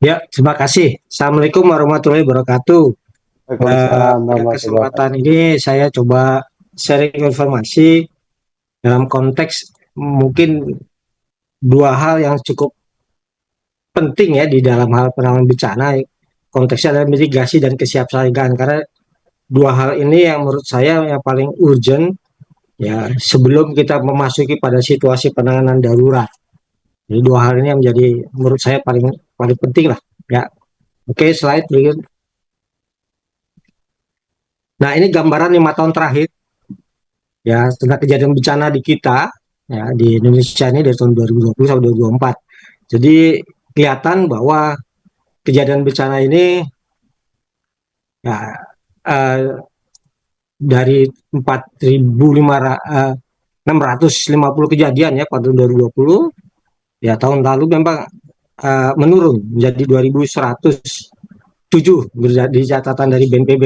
Ya, terima kasih. Assalamualaikum warahmatullahi wabarakatuh. Waalaikumsalam Pada warahmatullahi kesempatan wabarakatuh. ini saya coba sharing informasi dalam konteks mungkin dua hal yang cukup penting ya di dalam hal penanganan bencana. Konteksnya adalah mitigasi dan kesiapsiagaan karena dua hal ini yang menurut saya yang paling urgent ya sebelum kita memasuki pada situasi penanganan darurat. Jadi dua hal ini yang menjadi menurut saya paling paling penting lah ya. Oke, slide berikut. Nah, ini gambaran 5 tahun terakhir ya tentang kejadian bencana di kita ya di Indonesia ini dari tahun 2020 sampai 2024. Jadi kelihatan bahwa kejadian bencana ini ya eh, dari 4.650 kejadian ya pada tahun 2020 ya tahun lalu memang menurun menjadi 2.107 di catatan dari BNPB.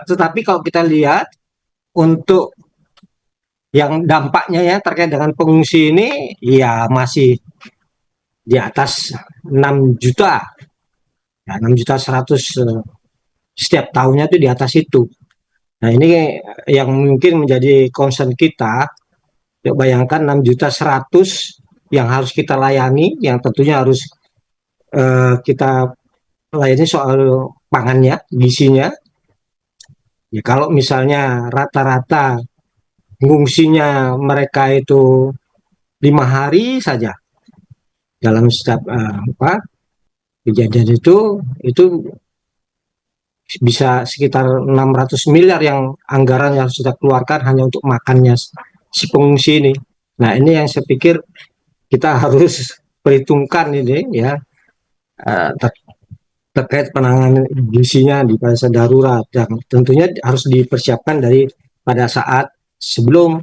Tetapi kalau kita lihat untuk yang dampaknya ya terkait dengan pengungsi ini ya masih di atas 6 juta ya 6 juta 100 setiap tahunnya itu di atas itu. Nah ini yang mungkin menjadi concern kita. Yuk bayangkan 6 juta 100 yang harus kita layani, yang tentunya harus kita layani soal pangannya, gizinya. Ya, kalau misalnya rata-rata fungsinya mereka itu 5 hari saja dalam setiap kejadian itu bisa sekitar 600 miliar yang anggaran yang sudah keluarkan hanya untuk makannya si pengungsi ini. Nah ini yang saya pikir kita harus perhitungkan ini ya eh, terkait penanganan gizinya di masa darurat yang tentunya harus dipersiapkan dari pada saat sebelum.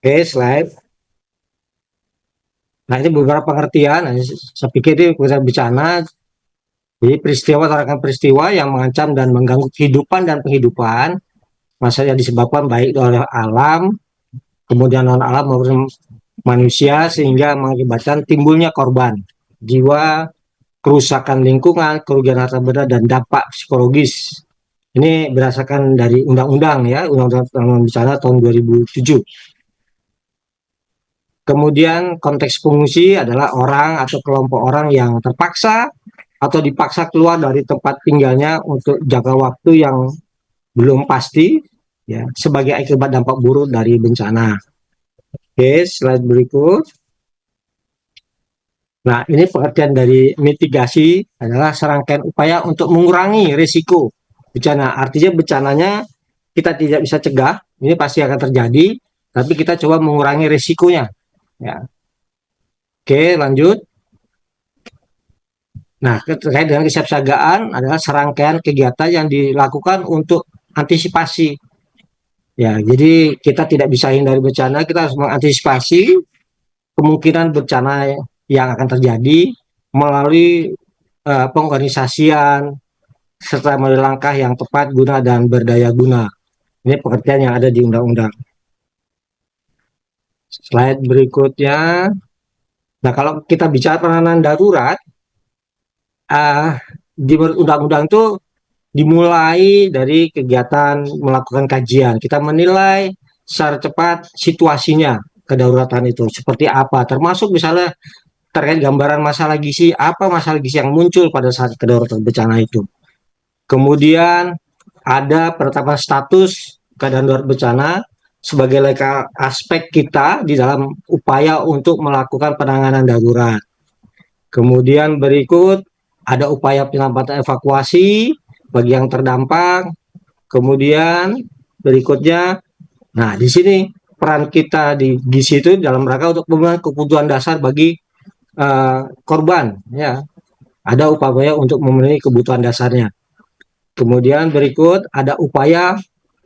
Oke, slide. Nah ini beberapa pengertian. Nah, saya pikir ini kita bencana. Jadi peristiwa atau peristiwa yang mengancam dan mengganggu kehidupan dan penghidupan masa yang disebabkan baik oleh alam, kemudian non alam maupun manusia sehingga mengakibatkan timbulnya korban jiwa, kerusakan lingkungan, kerugian harta benda dan dampak psikologis. Ini berdasarkan dari undang-undang ya, Undang-Undang Penanggulangan Bencana tahun 2007. Kemudian konteks pengungsi adalah orang atau kelompok orang yang terpaksa atau dipaksa keluar dari tempat tinggalnya untuk jangka waktu yang belum pasti ya sebagai akibat dampak buruk dari bencana. Oke, slide berikut. Nah, ini pengertian dari mitigasi adalah serangkaian upaya untuk mengurangi risiko bencana. Artinya bencananya kita tidak bisa cegah, ini pasti akan terjadi, tapi kita coba mengurangi risikonya. Ya. Oke, lanjut. Nah, terkait dengan kesiapsiagaan adalah serangkaian kegiatan yang dilakukan untuk antisipasi. Ya, jadi kita tidak bisa hindari bencana, kita harus mengantisipasi kemungkinan bencana yang akan terjadi melalui pengorganisasian serta melalui langkah yang tepat guna dan berdaya guna. Ini pengertian yang ada di undang-undang. Slide berikutnya. Nah, kalau kita bicara penanganan darurat, uh, di undang-undang itu dimulai dari kegiatan melakukan kajian. Kita menilai secara cepat situasinya kedaruratan itu seperti apa, termasuk misalnya terkait gambaran masalah gizi, apa masalah gizi yang muncul pada saat kedaruratan bencana itu. Kemudian ada penetapan status keadaan darurat bencana sebagai aspek kita di dalam upaya untuk melakukan penanganan darurat. Kemudian berikut ada upaya penyelamatan evakuasi bagi yang terdampak. Kemudian berikutnya, nah di sini peran kita di GISI itu dalam rangka untuk memenuhi kebutuhan dasar bagi korban. Ya, ada upaya untuk memenuhi kebutuhan dasarnya. Kemudian berikut ada upaya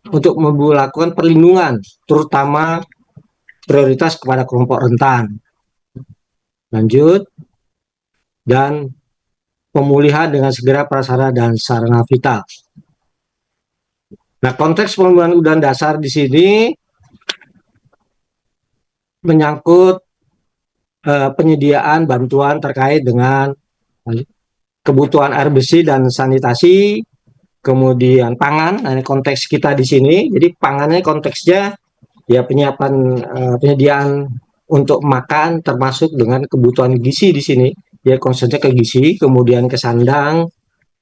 untuk melakukan perlindungan, terutama prioritas kepada kelompok rentan. Lanjut, dan pemulihan dengan segera prasarana dan sarana vital. Nah, konteks pembangunan udara dasar di sini menyangkut penyediaan bantuan terkait dengan kebutuhan air bersih dan sanitasi, kemudian pangan. Nah, ini konteks kita di sini. Jadi pangannya konteksnya ya penyiapan penyediaan untuk makan termasuk dengan kebutuhan gizi di sini. Ya konsepnya ke gizi, kemudian ke sandang,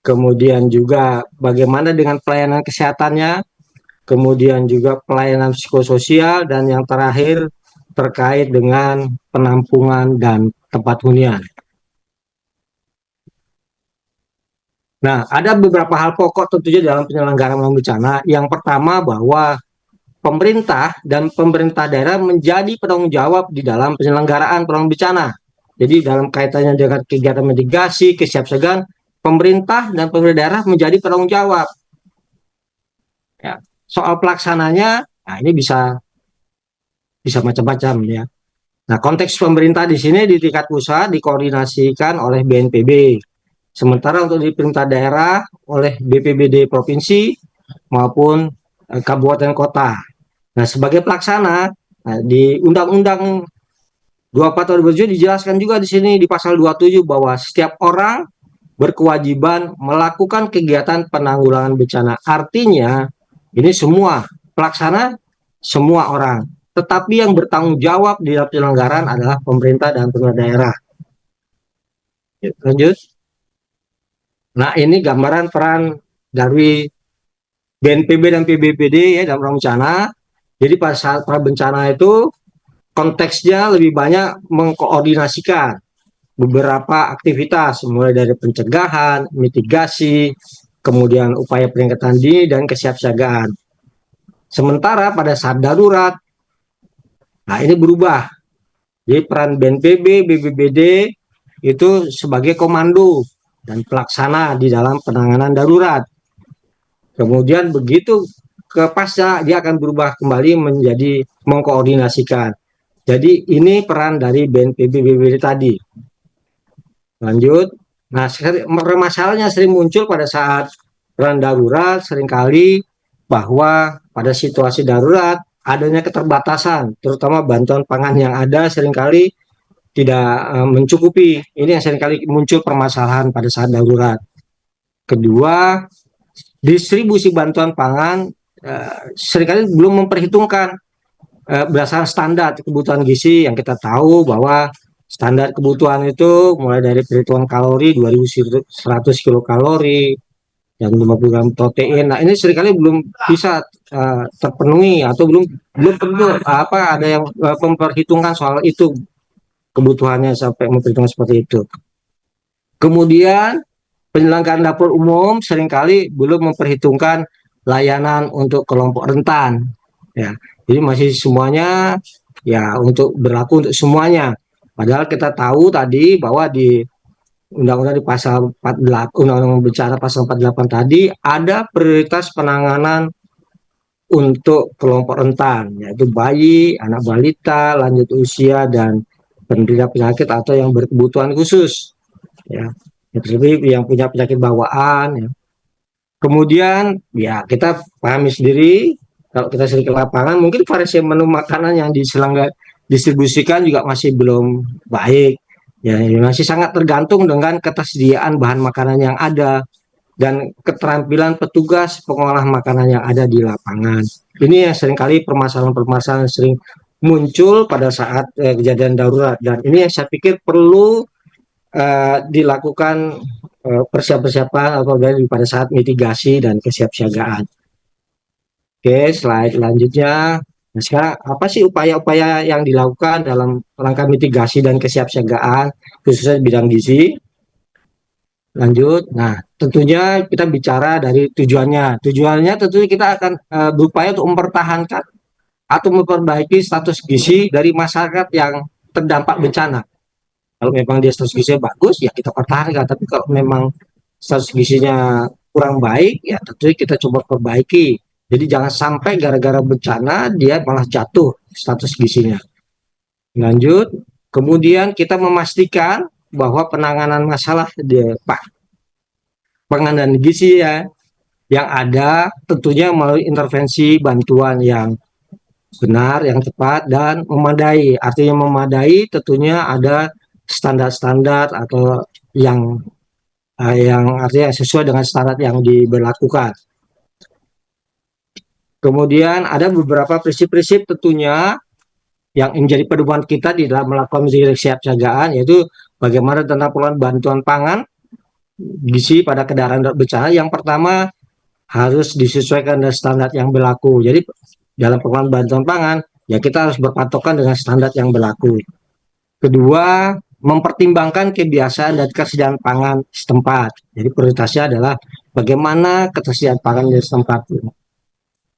kemudian juga bagaimana dengan pelayanan kesehatannya, kemudian juga pelayanan psikososial, dan yang terakhir terkait dengan penampungan dan tempat hunian. Nah, ada beberapa hal pokok tentunya dalam penyelenggaraan bencana. Yang pertama bahwa pemerintah dan pemerintah daerah menjadi penanggung jawab di dalam penyelenggaraan penanggung bencana. Jadi dalam kaitannya dengan kegiatan mitigasi, kesiapsiagaan, pemerintah dan pemerintah daerah menjadi penanggung jawab. Ya. Soal pelaksananya, nah ini bisa macam-macam ya. Nah, konteks pemerintah di sini di tingkat pusat dikoordinasikan oleh BNPB. Sementara untuk di pemerintah daerah oleh BPBD provinsi maupun kabupaten kota. Nah, sebagai pelaksana, nah, di Undang-Undang 24 tahun 2007 dijelaskan juga di sini di pasal 27 bahwa setiap orang berkewajiban melakukan kegiatan penanggulangan bencana. Artinya, ini semua pelaksana, semua orang. Tetapi yang bertanggung jawab di dalam penyelenggaraan adalah pemerintah dan pemerintah daerah. Lanjut. Nah, ini gambaran peran dari BNPB dan PBPD ya dalam bencana. Jadi pada saat bencana itu konteksnya lebih banyak mengkoordinasikan beberapa aktivitas mulai dari pencegahan, mitigasi, kemudian upaya peringatan dini dan kesiapsiagaan. Sementara pada saat darurat, nah ini berubah. Jadi peran BNPB, BPBD itu sebagai komando dan pelaksana di dalam penanganan darurat. Kemudian begitu ke pasca dia akan berubah kembali menjadi mengkoordinasikan. Jadi ini peran dari BNPB BPBD tadi. Lanjut. Nah, masalahnya sering muncul pada saat peran darurat seringkali bahwa pada situasi darurat adanya keterbatasan, terutama bantuan pangan yang ada seringkali tidak mencukupi. Ini yang seringkali muncul permasalahan pada saat darurat. Kedua, distribusi bantuan pangan seringkali belum memperhitungkan berdasarkan standar kebutuhan gizi yang kita tahu bahwa standar kebutuhan itu mulai dari perhitungan kalori 2100 kilokalori dan 50 gram protein. Nah, ini seringkali belum bisa terpenuhi atau belum tentu ada yang memperhitungkan soal itu kebutuhannya sampai memperhitungkan seperti itu. Kemudian penyelenggaraan dapur umum seringkali belum memperhitungkan layanan untuk kelompok rentan. Ya, jadi masih semuanya ya untuk berlaku untuk semuanya. Padahal kita tahu tadi bahwa di Undang-Undang di pasal 48, Undang-Undang Bencana pasal 48 tadi ada prioritas penanganan untuk kelompok rentan, yaitu bayi, anak balita, lanjut usia, dan penderita penyakit atau yang berkebutuhan khusus. Ya, seperti yang punya penyakit bawaan. Ya. Kemudian, ya kita pahami sendiri, kalau kita sering ke lapangan, mungkin variasi menu makanan yang distribusikan juga masih belum baik. Ya, masih sangat tergantung dengan ketersediaan bahan makanan yang ada dan keterampilan petugas pengolah makanan yang ada di lapangan. Ini yang seringkali permasalahan-permasalahan sering muncul pada saat kejadian darurat, dan ini yang saya pikir perlu dilakukan persiapan atau pada saat mitigasi dan kesiapsiagaan. Oke, slide selanjutnya. Nah, sekarang apa sih upaya-upaya yang dilakukan dalam rangka mitigasi dan kesiapsiagaan khususnya di bidang gizi? Lanjut. Nah, tentunya kita bicara dari tujuannya. Tujuannya tentunya kita akan berupaya untuk mempertahankan atau memperbaiki status gizi dari masyarakat yang terdampak bencana. Kalau memang dia status gizinya bagus, ya kita pertahankan. Tapi kalau memang status gizinya kurang baik, ya tentunya kita coba perbaiki. Jadi jangan sampai gara-gara bencana dia malah jatuh status gizinya. Lanjut. Kemudian kita memastikan bahwa penanganan masalah penanganan gizi ya yang ada tentunya melalui intervensi bantuan yang benar, yang tepat, dan memadai. Artinya memadai tentunya ada standar-standar atau yang artinya sesuai dengan standar yang diberlakukan. Kemudian ada beberapa prinsip-prinsip tentunya yang menjadi pedoman kita di dalam melakukan kesiapsiagaan, yaitu bagaimana tentang pengelolaan bantuan pangan gizi pada kendaraan bencana. Yang pertama, harus disesuaikan dengan standar yang berlaku. Jadi dalam pengelolaan bantuan pangan, ya kita harus berpatokan dengan standar yang berlaku. Kedua, mempertimbangkan kebiasaan dan kesediaan pangan setempat. Jadi prioritasnya adalah bagaimana ketersediaan pangan di setempat.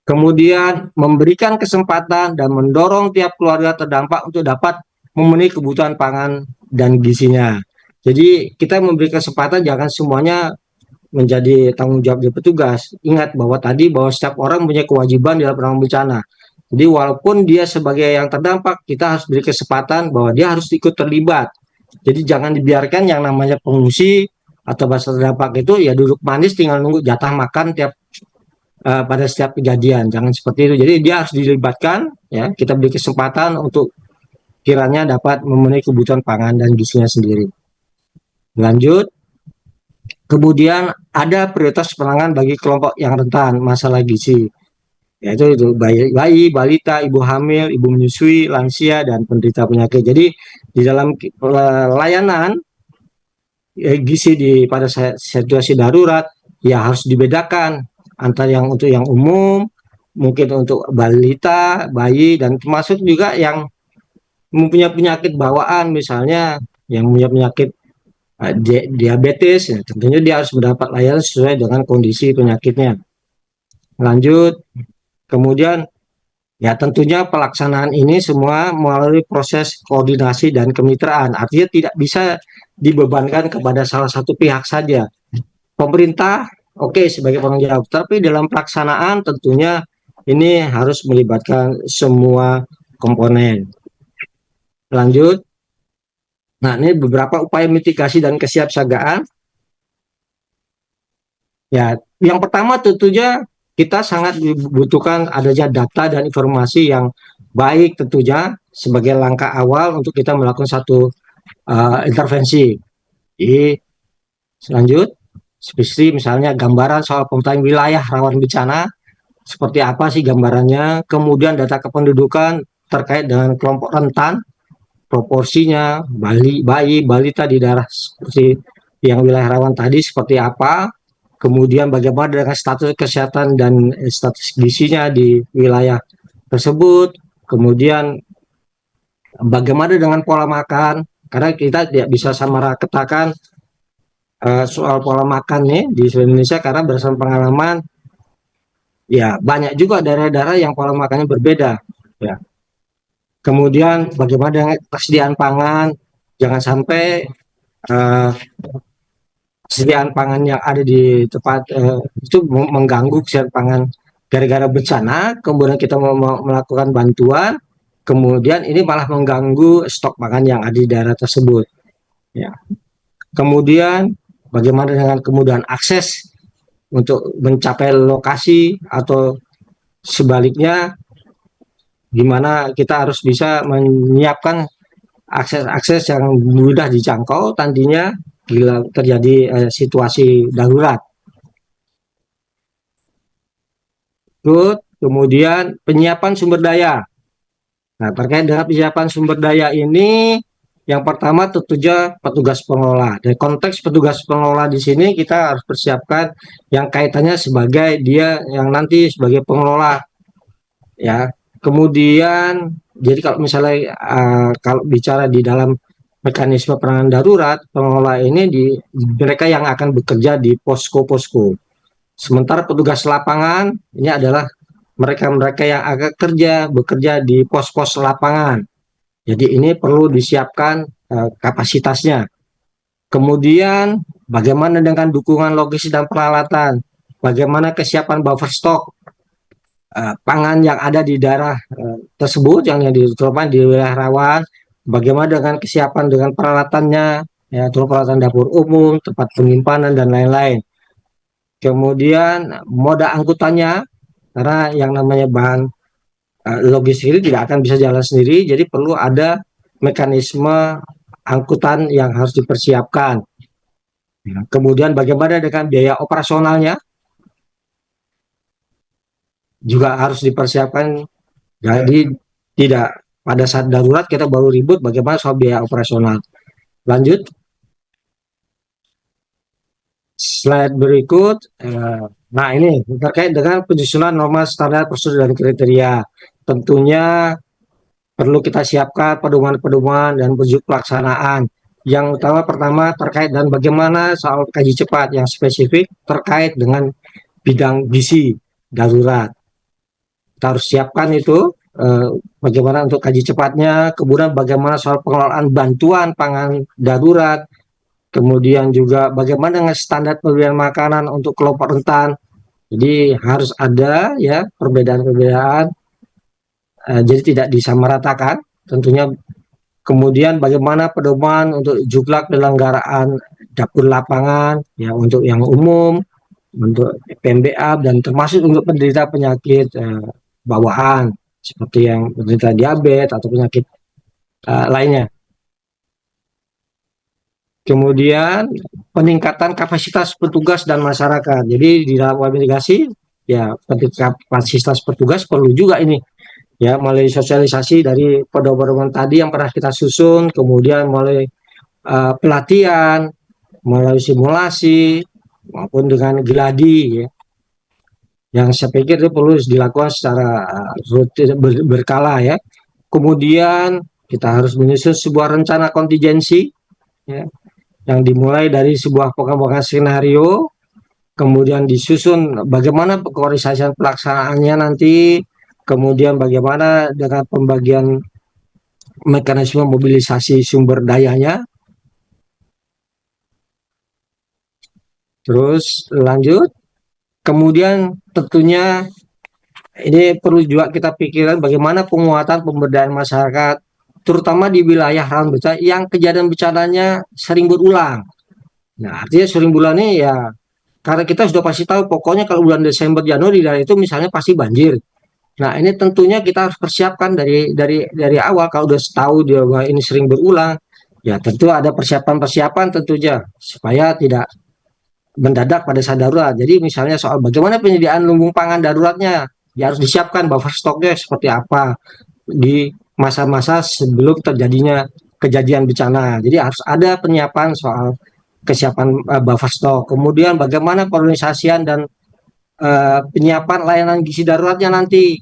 Kemudian memberikan kesempatan dan mendorong tiap keluarga terdampak untuk dapat memenuhi kebutuhan pangan dan gizinya. Jadi kita memberi kesempatan, jangan semuanya menjadi tanggung jawab dari petugas. Ingat bahwa tadi bahwa setiap orang punya kewajiban dalam penanggulangan bencana. Jadi walaupun dia sebagai yang terdampak, kita harus beri kesempatan bahwa dia harus ikut terlibat. Jadi jangan dibiarkan yang namanya pengungsi atau bahasa terdampak itu ya duduk manis tinggal nunggu jatah makan pada setiap kejadian. Jangan seperti itu. Jadi dia harus dilibatkan, ya. Kita beri kesempatan untuk kiranya dapat memenuhi kebutuhan pangan dan gizinya sendiri. Lanjut. Kemudian ada prioritas penanganan bagi kelompok yang rentan masalah gizi, yaitu itu bayi, balita, ibu hamil, ibu menyusui, lansia, dan penderita penyakit. Jadi di dalam layanan gizi pada situasi darurat ya harus dibedakan antara yang untuk yang umum, mungkin untuk balita, bayi, dan termasuk juga yang mempunyai penyakit bawaan, misalnya yang punya penyakit diabetes, ya, tentunya dia harus mendapat layanan sesuai dengan kondisi penyakitnya. Lanjut, kemudian ya tentunya pelaksanaan ini semua melalui proses koordinasi dan kemitraan. Artinya tidak bisa dibebankan kepada salah satu pihak saja. Pemerintah oke sebagai penanggung jawab, tapi dalam pelaksanaan tentunya ini harus melibatkan semua komponen. Lanjut. Nah, ini beberapa upaya mitigasi dan kesiapsiagaan. Ya, yang pertama tentunya kita sangat dibutuhkan adanya data dan informasi yang baik tentunya sebagai langkah awal untuk kita melakukan satu intervensi. Jadi selanjut, seperti misalnya gambaran soal pemetaan wilayah rawan bencana, seperti apa sih gambarannya, kemudian data kependudukan terkait dengan kelompok rentan, proporsinya, bayi, balita di daerah seperti yang wilayah rawan tadi seperti apa, kemudian bagaimana dengan status kesehatan dan status gizinya di wilayah tersebut, kemudian bagaimana dengan pola makan, karena kita tidak bisa sama katakan soal pola makan nih di Indonesia karena berdasarkan pengalaman ya banyak juga daerah-daerah yang pola makannya berbeda ya. Kemudian bagaimana dengan persediaan pangan, jangan sampai uh, persediaan pangan yang ada di tempat itu mengganggu kesehatan pangan gara-gara bencana, kemudian kita mau melakukan bantuan, kemudian ini malah mengganggu stok pangan yang ada di daerah tersebut. Ya. Kemudian bagaimana dengan kemudahan akses untuk mencapai lokasi atau sebaliknya, gimana kita harus bisa menyiapkan akses-akses yang mudah dijangkau nantinya bila terjadi situasi darurat. Kemudian penyiapan sumber daya. Nah, terkait dengan penyiapan sumber daya ini, yang pertama tentunya petugas pengelola. Dari konteks petugas pengelola di sini kita harus persiapkan yang kaitannya sebagai dia yang nanti sebagai pengelola, ya. Kemudian, jadi kalau misalnya kalau bicara di dalam mekanisme penanganan darurat, pengelola ini mereka yang akan bekerja di posko-posko. Sementara petugas lapangan ini adalah mereka-mereka yang akan bekerja di pos-pos lapangan. Jadi ini perlu disiapkan kapasitasnya. Kemudian bagaimana dengan dukungan logistik dan peralatan? Bagaimana kesiapan buffer stok pangan yang ada di daerah tersebut yang terutama di wilayah rawan? Bagaimana dengan kesiapan dengan peralatannya, ya, peralatan dapur umum, tempat penyimpanan dan lain-lain. Kemudian moda angkutannya, karena yang namanya bahan logistik ini tidak akan bisa jalan sendiri, jadi perlu ada mekanisme angkutan yang harus dipersiapkan. Kemudian bagaimana dengan biaya operasionalnya juga harus dipersiapkan. Jadi tidak pada saat darurat kita baru ribut bagaimana soal biaya operasional. Lanjut, slide berikut. Nah ini terkait dengan penyusunan norma standar prosedur dan kriteria. Tentunya perlu kita siapkan pedoman-pedoman dan petunjuk pelaksanaan. Yang utama pertama terkait dan bagaimana soal kaji cepat yang spesifik terkait dengan bidang gizi darurat. Kita harus siapkan itu bagaimana untuk kaji cepatnya, kemudian bagaimana soal pengelolaan bantuan pangan darurat, kemudian juga bagaimana dengan standar pemberian makanan untuk kelompok rentan. Jadi harus ada ya perbedaan-perbedaan, jadi tidak disamaratakan tentunya. Kemudian bagaimana pedoman untuk juklak penyelenggaraan dapur lapangan ya untuk yang umum, untuk PMBA dan termasuk untuk penderita penyakit bawaan seperti yang penderita diabetes atau penyakit lainnya. Kemudian peningkatan kapasitas petugas dan masyarakat. Jadi di dalam web mitigasi ya kapasitas petugas perlu juga ini ya melalui sosialisasi dari pedoman-pedoman tadi yang pernah kita susun, kemudian melalui pelatihan, melalui simulasi maupun dengan geladi ya. Yang saya pikir itu perlu dilakukan secara rutin berkala ya. Kemudian kita harus menyusun sebuah rencana kontingensi ya, yang dimulai dari sebuah pengembangan skenario, kemudian disusun bagaimana koordinasi pelaksanaannya nanti, kemudian bagaimana dengan pembagian mekanisme mobilisasi sumber dayanya. Terus lanjut, kemudian tentunya ini perlu juga kita pikirkan bagaimana penguatan pemberdayaan masyarakat, terutama di wilayah rawan bencana yang kejadian bencananya sering berulang. Nah, artinya sering bulan ini ya, karena kita sudah pasti tahu, pokoknya kalau bulan Desember, Januari dari itu misalnya pasti banjir. Nah, ini tentunya kita harus persiapkan dari awal. Kalau udah tahu dia bahwa ini sering berulang, ya tentu ada persiapan-persiapan tentunya supaya tidak mendadak pada saat darurat. Jadi misalnya soal bagaimana penyediaan lumbung pangan daruratnya, ya harus disiapkan buffer stoknya seperti apa di masa-masa sebelum terjadinya kejadian bencana. Jadi harus ada penyiapan soal kesiapan buffer stok. Kemudian bagaimana koordinasian dan penyiapan layanan gizi daruratnya nanti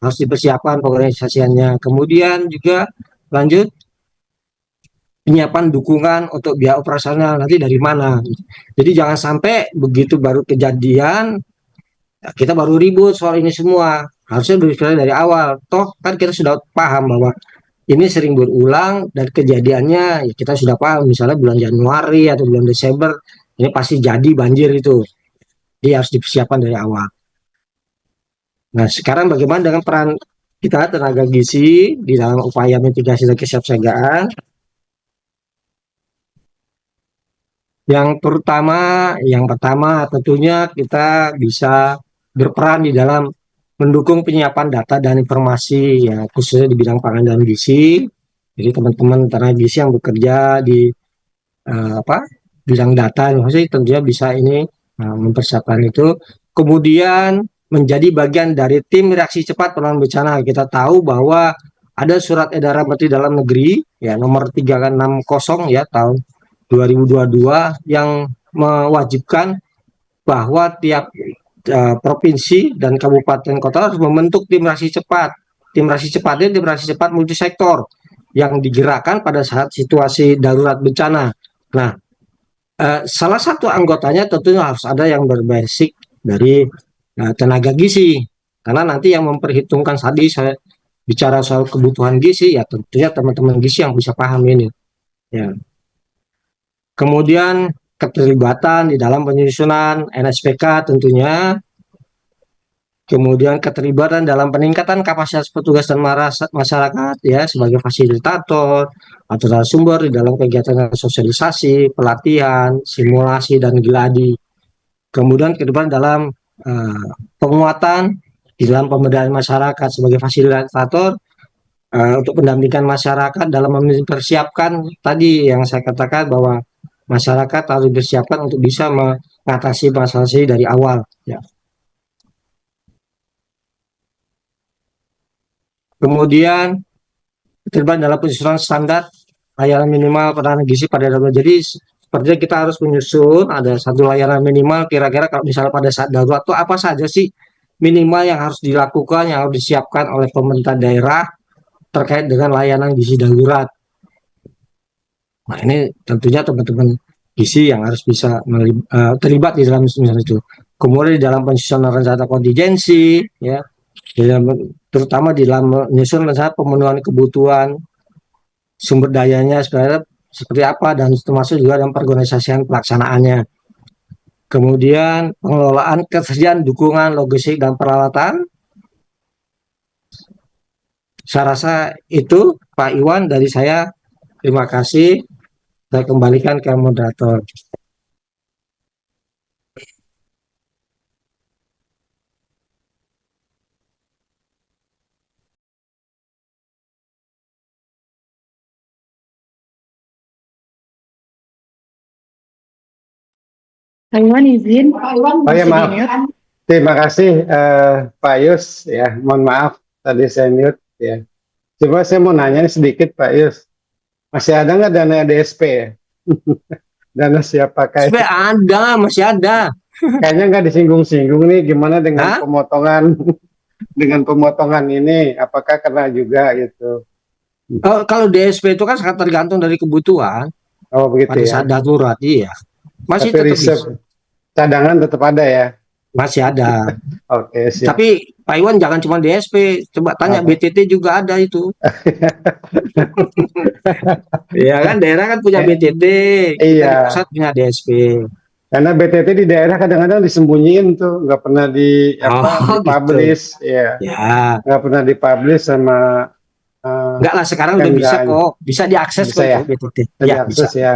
harus dipersiapkan pengorganisasiannya. Kemudian juga lanjut penyiapan dukungan untuk biaya operasional nanti dari mana. Jadi jangan sampai begitu baru kejadian kita baru ribut soal ini semua. Harusnya dari awal. Toh kan kita sudah paham bahwa ini sering berulang dan kejadiannya ya kita sudah paham, misalnya bulan Januari atau bulan Desember ini pasti jadi banjir itu. Dia harus dipersiapkan dari awal. Nah, sekarang bagaimana dengan peran kita tenaga gizi di dalam upaya mitigasi dan kesiapsiagaan? Yang pertama tentunya kita bisa berperan di dalam mendukung penyiapan data dan informasi ya khususnya di bidang pangan dan gizi. Jadi teman-teman tenaga gizi yang bekerja di bidang data informasi tentunya bisa ini mempersiapkan itu. Kemudian menjadi bagian dari tim reaksi cepat penanganan bencana. Kita tahu bahwa ada surat edaran Menteri Dalam Negeri ya nomor 360 ya tahun 2022 yang mewajibkan bahwa tiap provinsi dan kabupaten kota harus membentuk tim reaksi cepat. Tim reaksi cepat ini tim reaksi cepat multisektor yang digerakkan pada saat situasi darurat bencana. Nah, salah satu anggotanya tentunya harus ada yang berbasic dari tenaga gizi. Karena nanti yang memperhitungkan tadi saya bicara soal kebutuhan gizi ya tentunya teman-teman gizi yang bisa paham ini. Ya. Kemudian keterlibatan di dalam penyusunan NSPK tentunya, kemudian keterlibatan dalam peningkatan kapasitas petugas dan masyarakat ya sebagai fasilitator atau narasumber di dalam kegiatan sosialisasi, pelatihan, simulasi dan geladi. Kemudian ke depan dalam penguatan di dalam pemberdayaan masyarakat sebagai fasilitator untuk pendampingan masyarakat dalam mempersiapkan tadi yang saya katakan bahwa masyarakat harus disiapkan untuk bisa mengatasi masalah ini dari awal. Ya. Kemudian terlibat dalam penyusunan standar layanan minimal penanganan gizi pada darurat. Jadi sepertinya kita harus menyusun ada satu layanan minimal kira-kira kalau misalnya pada saat darurat itu apa saja sih minimal yang harus dilakukan, yang harus disiapkan oleh pemerintah daerah terkait dengan layanan gizi darurat. Nah ini tentunya teman-teman gizi yang harus bisa terlibat di dalam misalnya itu. Kemudian di dalam penyusunan rencana kontingensi, ya, terutama di dalam menyusun rencana pemenuhan kebutuhan sumber dayanya seperti apa dan termasuk juga dalam perorganisasian pelaksanaannya. Kemudian pengelolaan ketersediaan dukungan logistik dan peralatan. Saya rasa itu Pak Iwan dari saya. Terima kasih. Saya kembalikan ke moderator. Pak Iwan izin. Oh ya maaf. Terima kasih Pak Yus ya. Mohon maaf tadi saya mute ya. Coba saya mau nanya sedikit Pak Yus. Masih ada nggak dana DSP ya? Dana siap pakai? Ada, masih ada. Kayaknya nggak disinggung-singgung nih. Gimana dengan pemotongan? Dengan pemotongan ini, apakah kena juga gitu? Kalau DSP itu kan sangat tergantung dari kebutuhan. Oh begitu pada ya. saat darurat, iya. Masih Tapi tetap reserve bisa. cadangan tetap ada ya. Masih ada. Oke, siap. Tapi Pak Iwan jangan cuma DSP, coba tanya BTT juga ada itu. Iya kan, daerah kan punya BTT, kita di pusat punya DSP. Karena BTT di daerah kadang-kadang disembunyiin tuh, nggak pernah dipublish, gitu. Ya. Nggak pernah dipublish sama. Enggak lah, sekarang udah bisa kok, bisa diakses kok ya? BTT. Ya, diakses bisa. Ya.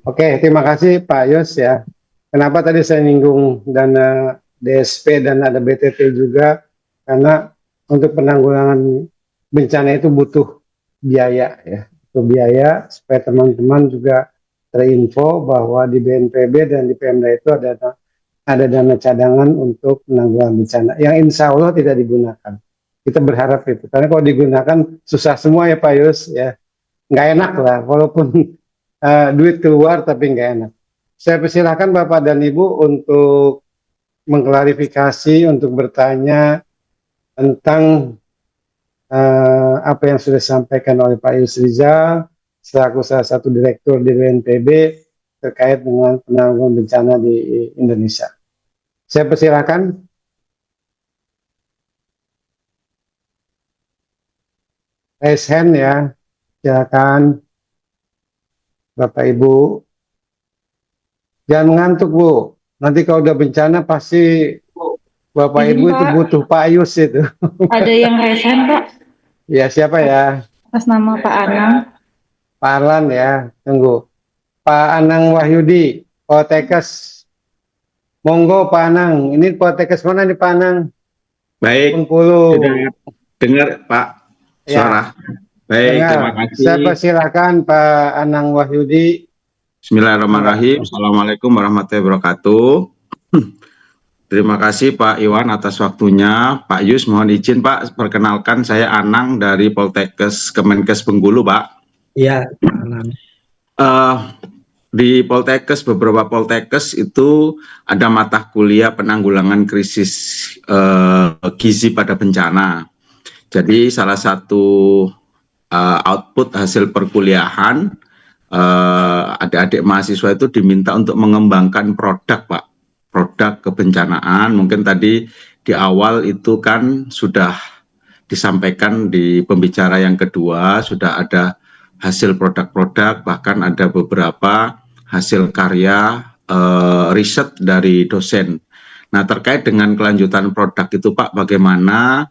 Oke, terima kasih Pak Yus ya. Kenapa tadi saya nyinggung dana DSP dan ada BTT juga? Karena untuk penanggulangan bencana itu butuh biaya ya, butuh biaya supaya teman-teman juga terinfo bahwa di BNPB dan di Pemda itu ada dana cadangan untuk penanggulangan bencana yang insya Allah tidak digunakan. Kita berharap itu, karena kalau digunakan susah semua ya Pak Yus ya, nggak enak lah, walaupun duit keluar tapi nggak enak. Saya persilahkan Bapak dan Ibu untuk mengklarifikasi, untuk bertanya tentang apa yang sudah disampaikan oleh Pak Yus Rizal selaku salah satu direktur di BNPB terkait dengan penanggulangan bencana di Indonesia. Saya persilahkan. Raise hand ya, silakan Bapak Ibu. Jangan mengantuk Bu, nanti kalau udah bencana pasti Bapak Ibu Pak, itu butuh Pak Yus itu. Ada yang raise hand Pak? Ya siapa ya? Atas nama Pak Anang. Pak Arlan ya, tunggu. Pak Anang Wahyudi, Poltekkes. Monggo Pak Anang, ini Poltekkes mana nih Pak Anang? Baik, dengar Pak suara. Ya. Baik, dengar. Terima kasih. Saya persilakan Pak Anang Wahyudi. Bismillahirrahmanirrahim. Assalamualaikum warahmatullahi wabarakatuh. Terima kasih Pak Iwan atas waktunya. Pak Yus, mohon izin Pak, perkenalkan saya Anang dari Poltekkes Kemenkes Bengkulu Pak. Iya, Pak Anang. Di Poltekkes, beberapa Poltekkes itu ada mata kuliah penanggulangan krisis gizi pada bencana. Jadi salah satu output hasil perkuliahan adik-adik mahasiswa itu diminta untuk mengembangkan produk Pak, produk kebencanaan. Mungkin tadi di awal itu kan sudah disampaikan di pembicara yang kedua, sudah ada hasil produk-produk, bahkan ada beberapa hasil karya riset dari dosen. Nah terkait dengan kelanjutan produk itu Pak, bagaimana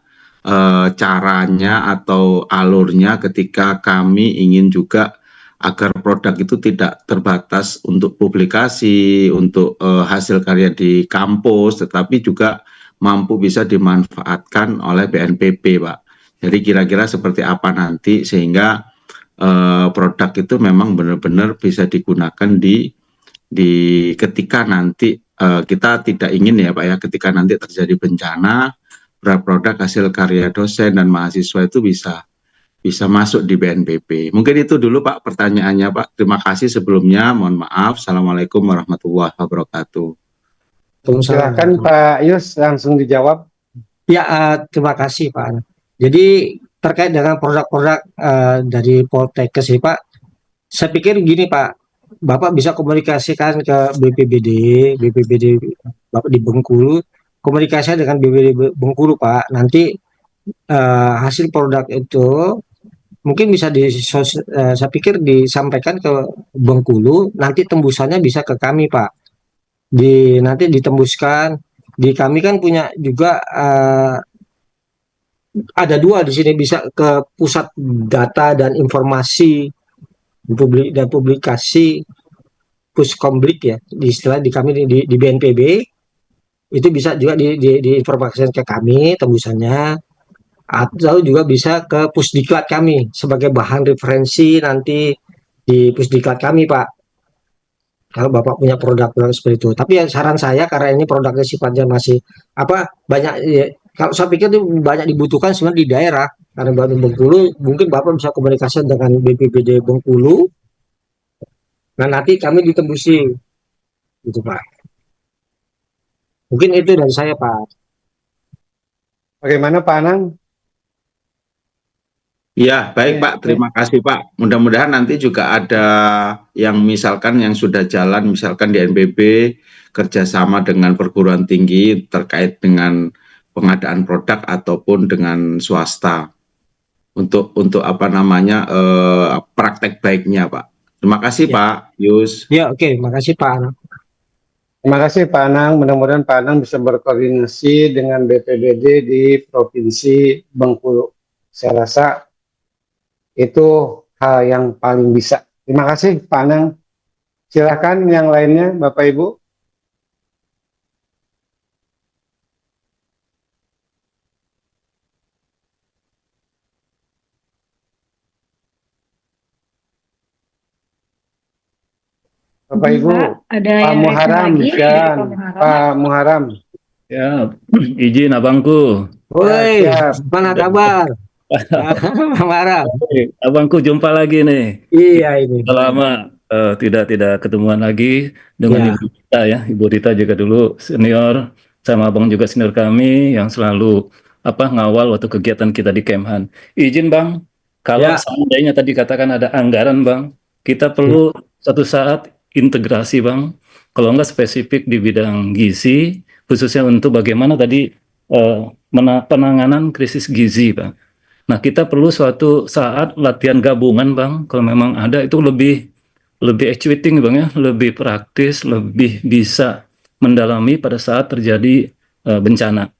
caranya atau alurnya ketika kami ingin juga agar produk itu tidak terbatas untuk publikasi, untuk hasil karya di kampus, tetapi juga mampu bisa dimanfaatkan oleh BNPB, Pak. Jadi kira-kira seperti apa nanti sehingga produk itu memang benar-benar bisa digunakan di ketika nanti kita tidak ingin ya Pak ya, ketika nanti terjadi bencana, produk hasil karya dosen dan mahasiswa itu bisa masuk di BNPB. Mungkin itu dulu Pak pertanyaannya Pak. Terima kasih sebelumnya. Mohon maaf. Assalamualaikum warahmatullahi wabarakatuh. Silakan Pak Yus langsung dijawab. Ya, terima kasih Pak Anang. Jadi terkait dengan produk-produk dari Poltekkes ini Pak, saya pikir gini Pak, Bapak bisa komunikasikan ke BPBD Bapak di Bengkulu, komunikasi dengan BPBD Bengkulu Pak. Nanti hasil produk itu mungkin bisa saya pikir disampaikan ke Bengkulu, nanti tembusannya bisa ke kami Pak. Nanti ditembuskan di kami kan punya juga ada dua di sini, bisa ke pusat data dan informasi dan publikasi Puskomblik ya, di istilah di kami di BNPB itu bisa juga diinformasikan ke kami tembusannya, atau juga bisa ke Pusdiklat kami sebagai bahan referensi nanti di Pusdiklat kami Pak, kalau Bapak punya produk-produk seperti itu. Tapi ya saran saya, karena ini produknya sifatnya masih banyak ya, kalau saya pikir itu banyak dibutuhkan sebenarnya di daerah, karena Bapak Bengkulu mungkin Bapak bisa komunikasi dengan BPBD Bengkulu. Nah, nanti kami ditembusi gitu Pak. Mungkin itu dari saya Pak. Bagaimana Pak Anang? Ya, baik Pak. Terima kasih Pak. Mudah-mudahan nanti juga ada yang misalkan yang sudah jalan, misalkan di NBB kerjasama dengan perguruan tinggi terkait dengan pengadaan produk ataupun dengan swasta untuk apa namanya praktek baiknya Pak. Terima kasih Ya. Pak Yus. Ya, oke, makasih Pak Anang. Terima kasih Pak Anang. Mudah-mudahan Pak Anang bisa berkoordinasi dengan BPBD di Provinsi Bengkulu. Saya rasa itu hal yang paling bisa. Terima kasih Pak Anang. Silakan yang lainnya Bapak Ibu. Bapak Ibu, Pak, ada Pak yang Muharam, lagi dari silakan. Pak Muharam. Pak Muharam. Ya, izin abangku. Woi, siap. mana kabar? Marah. Abangku jumpa lagi nih. Iya ini. Lama tidak ketemuan lagi dengan Ya. Ibu Rita ya. Ibu Rita juga dulu senior, sama abang juga senior kami yang selalu ngawal waktu kegiatan kita di Kemhan. Izin Bang, kalau Ya. seandainya tadi katakan ada anggaran Bang, kita perlu suatu saat integrasi Bang. Kalau enggak spesifik di bidang gizi, khususnya untuk bagaimana tadi penanganan krisis gizi Bang. Nah, kita perlu suatu saat latihan gabungan, Bang. Kalau memang ada itu lebih exciting, Bang ya, lebih praktis, lebih bisa mendalami pada saat terjadi bencana.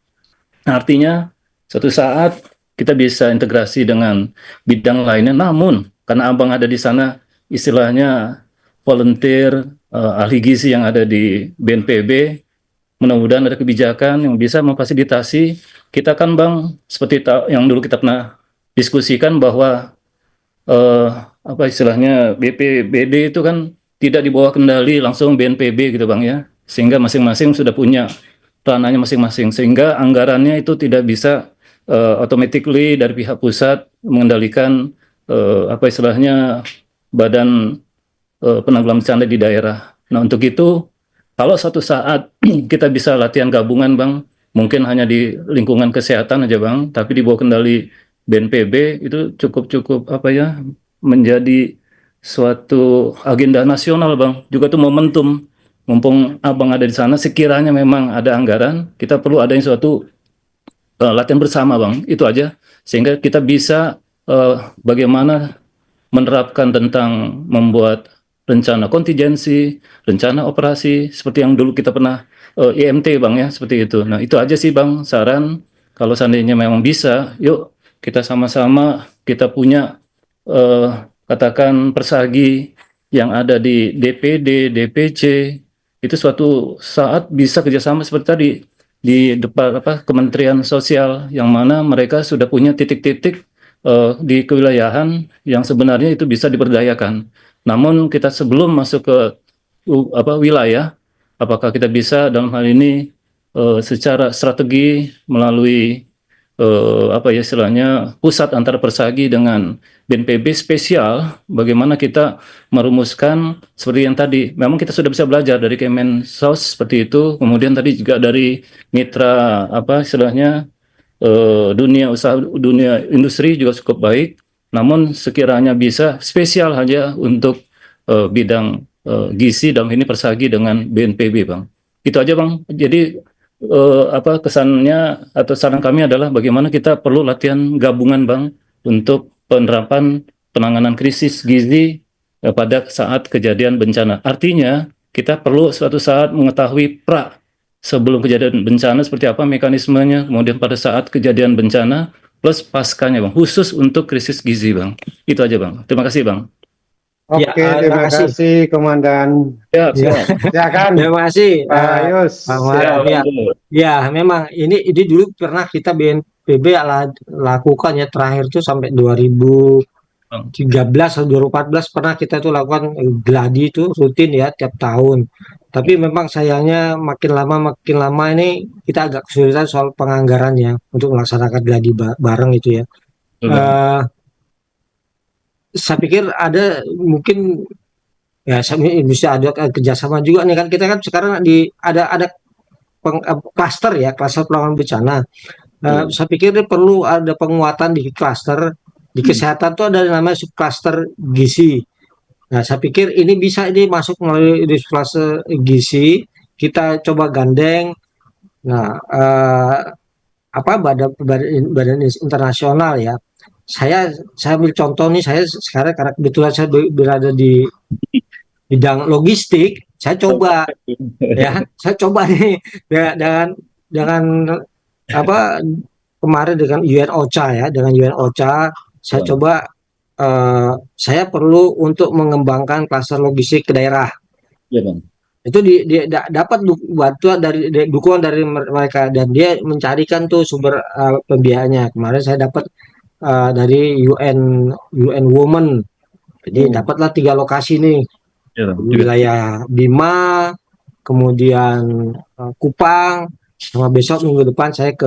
Nah, artinya suatu saat kita bisa integrasi dengan bidang lainnya, namun karena Abang ada di sana istilahnya volunteer ahli gizi yang ada di BNPB, mudah-mudahan ada kebijakan yang bisa memfasilitasi kita kan Bang, seperti yang dulu kita pernah diskusikan bahwa apa istilahnya BPBD itu kan tidak di bawah kendali langsung BNPB gitu Bang ya, sehingga masing-masing sudah punya ranahnya masing-masing, sehingga anggarannya itu tidak bisa automatically dari pihak pusat mengendalikan apa istilahnya badan penanggulangan bencana di daerah. Nah untuk itu kalau suatu saat kita bisa latihan gabungan Bang, mungkin hanya di lingkungan kesehatan aja Bang, tapi di bawah kendali BNPB itu cukup menjadi suatu agenda nasional Bang. Juga tuh momentum, mumpung Abang ada di sana, sekiranya memang ada anggaran, kita perlu adanya suatu latihan bersama Bang, itu aja. Sehingga kita bisa bagaimana menerapkan tentang membuat rencana kontingensi, rencana operasi, seperti yang dulu kita pernah IMT Bang ya, seperti itu. Nah itu aja sih Bang, saran kalau seandainya memang bisa, yuk kita sama-sama kita punya katakan persagi yang ada di DPD, DPC, itu suatu saat bisa kerjasama seperti tadi, di depan Kementerian Sosial, yang mana mereka sudah punya titik-titik di kewilayahan yang sebenarnya itu bisa diberdayakan. Namun kita sebelum masuk ke wilayah, apakah kita bisa dalam hal ini secara strategi melalui istilahnya pusat antara Persagi dengan BNPB spesial, bagaimana kita merumuskan seperti yang tadi. Memang kita sudah bisa belajar dari Kemensos seperti itu, kemudian tadi juga dari mitra istilahnya dunia usaha, dunia industri juga cukup baik. Namun sekiranya bisa spesial hanya untuk bidang gizi, dalam ini Persagi dengan BNPB, Bang. Itu aja, Bang. Jadi kesannya atau saran kami adalah bagaimana kita perlu latihan gabungan, Bang, untuk penerapan penanganan krisis gizi pada saat kejadian bencana. Artinya kita perlu suatu saat mengetahui sebelum kejadian bencana seperti apa mekanismenya, kemudian pada saat kejadian bencana plus paskanya, Bang, khusus untuk krisis gizi, Bang. Itu aja, Bang. Terima kasih, Bang. Oke, terima kasih Komandan. Ya, Ya kan, Terima kasih Pak Yus. Pak Muharrem. Ya, memang ini dulu pernah kita BNPB lakukan ya, terakhir tuh sampai 2013 atau 2014 pernah kita tuh lakukan gladi itu rutin ya tiap tahun. Tapi memang sayangnya makin lama ini kita agak kesulitan soal penganggarannya untuk melaksanakan gladi bareng itu ya. Saya pikir ada mungkin ya bisa ada kerjasama juga nih kan, kita kan sekarang ada klaster ya, klaster penanganan bencana. Saya pikir perlu ada penguatan di klaster di kesehatan tuh ada namanya subklaster gizi. Nah, saya pikir ini masuk melalui di klaster gizi, kita coba gandeng. Nah, badan internasional ya. Saya ambil contoh nih, saya sekarang karena kebetulan saya berada di bidang logistik, saya coba nih dengan kemarin dengan UN OCHA ya, saya coba saya perlu untuk mengembangkan klaster logistik ke daerah. Ya, Bang. Itu dapat bantuan dari dukungan dari mereka, dan dia mencarikan tuh sumber pembiayaannya. Kemarin saya dapat dari UN Women, jadi dapatlah 3 lokasi nih, wilayah Bima, kemudian Kupang, sama besok minggu depan saya ke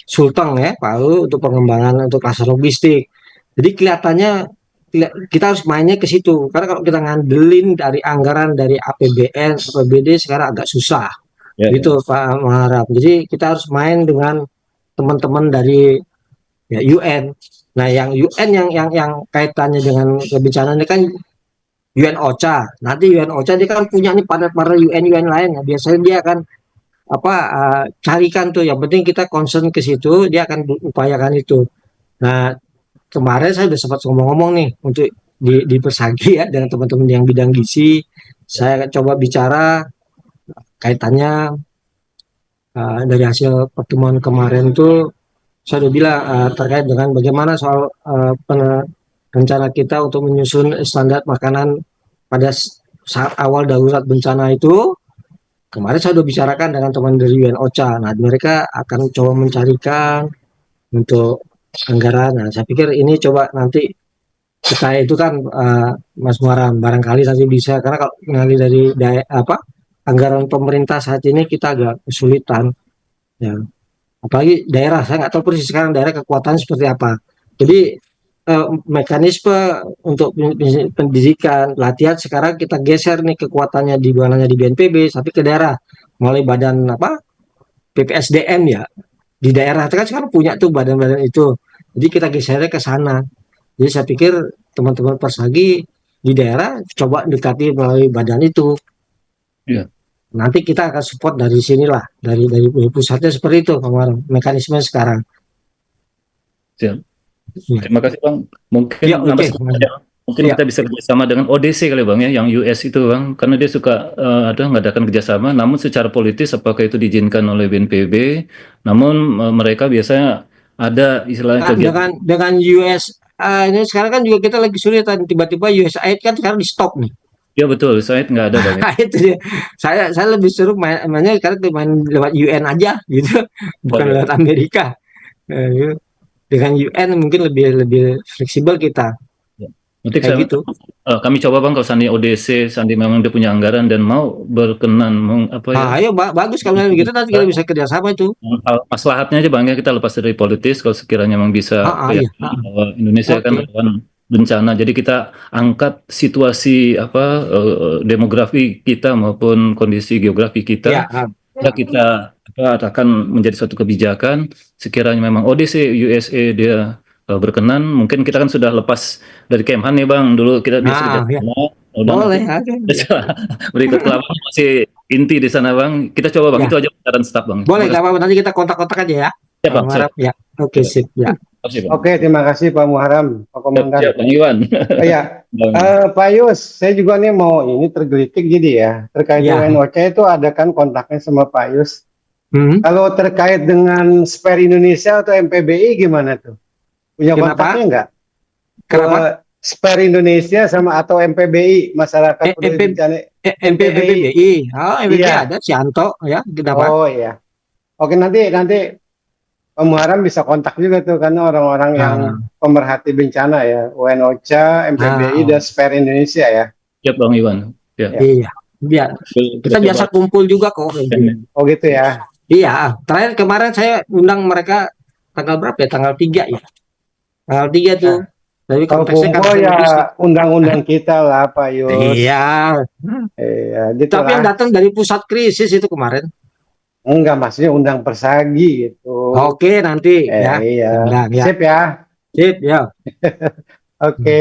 Sulteng ya, Palu, untuk pengembangan untuk klaster logistik. Jadi kelihatannya kita harus mainnya ke situ, karena kalau kita ngandelin dari anggaran dari APBN, APBD sekarang agak susah, gitu Pak Muharrem. Jadi kita harus main dengan teman-teman dari ya, UN. Nah, yang UN yang kaitannya dengan bencana ini kan UN OCHA. Nanti UN OCHA dia kan punya nih partner UN lain. Nah, biasanya dia akan carikan tuh. Yang penting kita concern ke situ, dia akan upayakan itu. Nah, kemarin saya udah sempat ngomong-ngomong nih untuk di Persagi ya dengan teman-teman yang bidang gizi. Saya coba bicara kaitannya dari hasil pertemuan kemarin tuh, saya udah bilang terkait dengan bagaimana soal rencana kita untuk menyusun standar makanan pada saat awal darurat bencana itu. Kemarin saya udah bicarakan dengan teman dari UN OCHA. Nah, mereka akan coba mencarikan untuk anggaran. Nah, saya pikir ini coba nanti kita itu kan Mas Muharrem barangkali nanti bisa, karena kalau ngali dari anggaran pemerintah saat ini kita agak kesulitan ya, apalagi daerah. Saya nggak tahu persis sekarang daerah kekuatan seperti apa. Jadi mekanisme untuk pendidikan latihan sekarang kita geser nih, kekuatannya di bukan hanya di BNPB tapi ke daerah melalui badan PPSDM ya. Di daerah kan sekarang punya tuh badan-badan itu, jadi kita gesernya ke sana. Jadi saya pikir teman-teman Persagi di daerah coba dekati melalui badan itu. Ya. Nanti kita akan support dari sinilah, dari pusatnya seperti itu mekanisme sekarang. Siap. Terima kasih, Bang. Mungkin kita bisa kerjasama dengan ODC kali, Bang, ya, yang US itu, Bang, karena dia suka mengadakan kerjasama. Namun secara politis apakah itu diizinkan oleh BNPB? Namun mereka biasanya ada istilahnya kegiatan dengan US. Ini sekarang kan juga kita lagi sulitan, tiba-tiba USAID kan sekarang di stop nih. Ya betul, saya nggak ada Bang. Nah, itu dia. Saya lebih suruh mainnya sekarang tuh main lewat UN aja gitu, bukan Waduh. lewat Amerika. Gitu. Dengan UN mungkin lebih lebih fleksibel kita Ya. Nanti kayak gitu. kami coba Bang kalau Sandi ODC, Sandi memang dia punya anggaran dan mau berkenan apa ya, Ah, ayo bagus kalau gitu nanti kita bisa kerjasama itu. maslahatnya aja Bang ya, kita lepas dari politis kalau sekiranya memang bisa Ah, iya. keyakinan bahwa Indonesia kan Oke. rawan bencana. Jadi kita angkat situasi apa demografi kita maupun kondisi geografi Ya, kita. Ya kita akan menjadi suatu kebijakan sekiranya memang ODC USA dia berkenan, mungkin kita kan sudah lepas dari Kemhan nih Bang, dulu kita biasa kerja nah, ya sama, udah nanti boleh. Oke. berikut ke lapangan masih inti di sana Bang, kita coba Bang, Ya, itu aja saran staf Bang. boleh. Terima Gak kasih. apa-apa. Nanti kita kontak-kontak aja ya. Siap Bang, siap. Harap ya. Oke, Siap. sip. Ya. Terima kasih Bang. Oke, terima kasih Pak Muharam, Pak Siap, Komandan. siap Bang Iwan. Oh ya, Bang. Pak Yus, saya juga nih mau ini tergelitik jadi ya, terkait Ya. UNOC itu ada kan kontaknya sama Pak Yus. Hmm. Kalau terkait dengan Spare Indonesia atau MPBI gimana tuh? Punya Kenapa? kontaknya nggak? Kenapa? Spare Indonesia sama atau MPBI, Masyarakat Peduli MP, Bencana MPBI. MPBI. Oh, MPBI Iya. ada. Sianto ya. Kenapa? Oh iya. Oke, nanti Pak Muharam bisa kontak juga tuh karena orang-orang yang pemerhati bencana ya, UNOCA, MPBI, Ah. dan Spare Indonesia ya. Siap Bang Iwan. Ya. Iya. Biar kita coba. biasa kumpul juga kok. Oh gitu ya. Iya, terakhir kemarin saya undang mereka tanggal berapa ya? Tanggal 3 ya. Tanggal 3 tuh. Tapi Kalau konteksnya kan kumpul ya logistik. undang-undang kita lah Pak Yus. Iya. Iya, gitu Tapi yang lah. datang dari pusat krisis itu kemarin. Enggak, maksudnya undang Persagi gitu. Oke, nanti ya. Iya. Undang, ya. Sip ya. Sip, ya. Oke.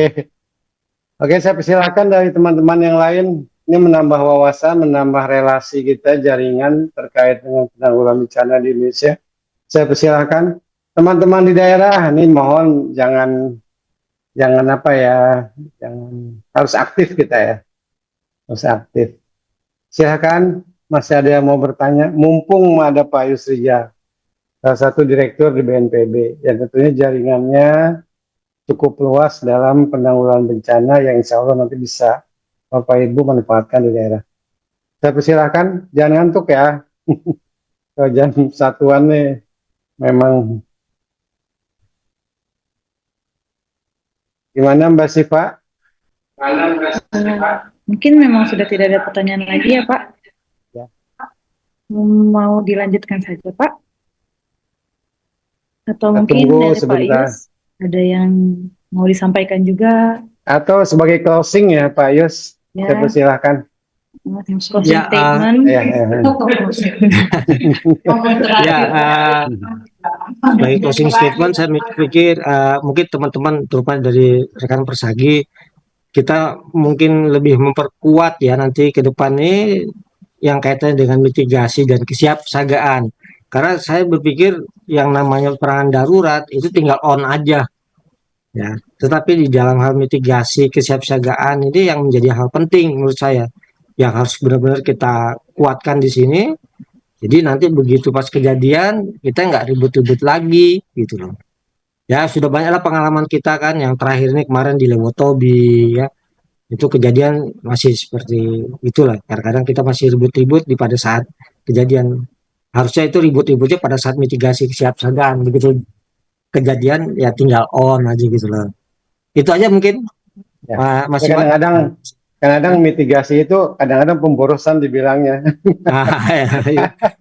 Oke, saya persilakan dari teman-teman yang lain. Ini menambah wawasan, menambah relasi kita, jaringan terkait dengan penanggulangan bencana di Indonesia. Saya persilakan teman-teman di daerah. Ini mohon jangan apa ya, jangan, harus aktif kita ya, harus aktif. Silakan, masih ada yang mau bertanya? Mumpung ada Pak Yusrija, salah satu direktur di BNPB, yang tentunya jaringannya cukup luas dalam penanggulangan bencana yang insya Allah nanti bisa Bapak Ibu manfaatkan di daerah. Saya persilahkan, jangan ngantuk ya. Kalau jam satuan nih, memang. Gimana Mbak Siva? Mungkin memang sudah tidak ada pertanyaan lagi ya Pak. Ya. Mau dilanjutkan saja Pak? Atau mungkin Tunggu dari sebentar. Pak Yus ada yang mau disampaikan juga? Atau sebagai closing ya Pak Yus, Ya. saya persilahkan. Closing Ya, statement. Ya. Ya, sebagai closing statement saya pikir mungkin teman-teman terutama dari rekan Persagi kita mungkin lebih memperkuat ya nanti ke depan ini yang kaitannya dengan mitigasi dan kesiapsiagaan. Karena saya berpikir yang namanya perangan darurat itu tinggal on aja. Ya, tetapi di dalam hal mitigasi kesiapsiagaan ini yang menjadi hal penting menurut saya yang harus benar-benar kita kuatkan di sini. Jadi nanti begitu pas kejadian kita nggak ribut-ribut lagi gitu loh. Ya sudah banyaklah pengalaman kita kan yang terakhir ini kemarin di Lewotobi ya itu kejadian masih seperti itulah. Kadang-kadang kita masih ribut-ribut di pada saat kejadian. Harusnya itu ribut-ributnya pada saat mitigasi kesiapsiagaan. Begitu kejadian ya tinggal on aja gitu loh. Itu aja mungkin Ya. Mas Ya, Iwan. kadang-kadang mitigasi itu kadang-kadang pemborosan dibilangnya.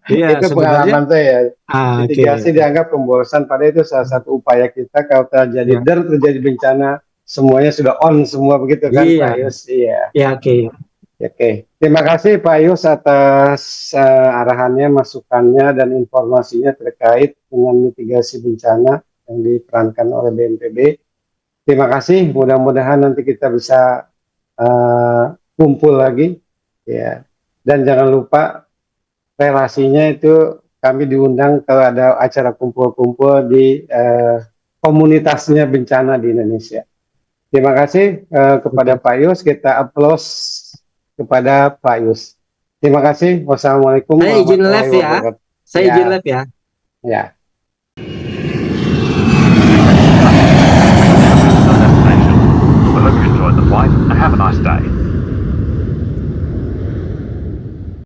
Iya, Itu sebenarnya pengalaman saya ya. oke. Mitigasi dianggap pemborosan, padahal itu salah satu upaya kita kalau terjadi Ya. terjadi bencana semuanya sudah on semua begitu kan Iya. Pak Yus? Iya. Ya oke. Oke. Terima kasih Pak Yus atas arahannya, masukannya dan informasinya terkait dengan mitigasi bencana yang diperankan oleh BNPB. Terima kasih. Mudah-mudahan nanti kita bisa kumpul lagi, ya. Dan jangan lupa relasinya itu kami diundang kalau ada acara kumpul-kumpul di komunitasnya bencana di Indonesia. Terima kasih kepada Pak Yus. Kita aplaus kepada Pak Yus. Terima kasih. Wassalamualaikum Saya izin warahmatullahi live ya. wabarakatuh. Saya Ya. izin live ya. Ya. We hope you enjoyed the flight and have a nice day.